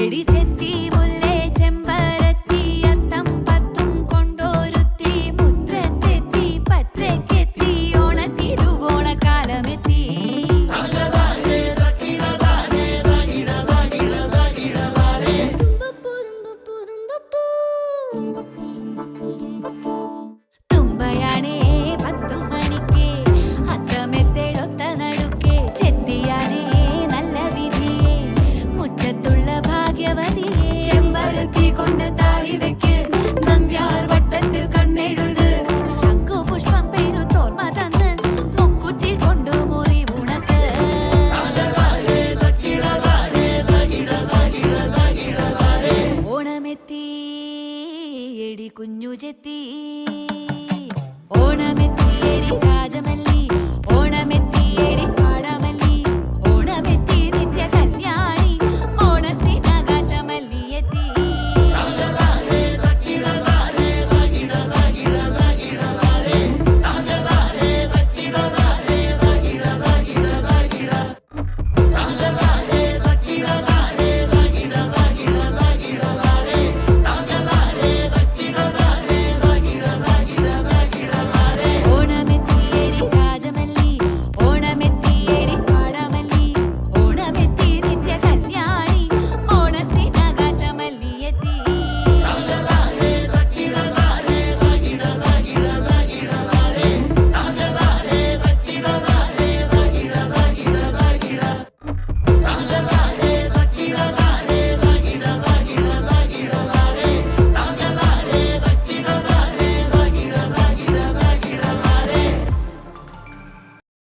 എടി ചെത്തി മുല്ലേ ചെമ്പരത്തി അത്തം പത്തും കൊണ്ടോരുത്തി മുത്രത്തെത്തി പത്രക്കെത്തി ഓണത്തിരുവോണക്കാലമെത്തി തുമ്പയാണേ 10 മണിക്ക് അത്തമെത്തേടൊത്ത നടുക്കെ ചെത്തിയാനേ നല്ല വിധിയെ മുറ്റത്തുള്ള ഭാഗ്യവതിയെ ചെമ്പരത്തി കൊണ്ട് താഴി വെക്ക് നന്ദ്യാർ വട്ടത്തിൽ കണ്ണെഴുത് ശംഖുപുഷ്പം പെരുത്തോർമ തന്ന് മുക്കുറ്റി കൊണ്ടു മുറി ഉണക്ക് ഓണമെത്തി എടി കുഞ്ഞു ചെത്തി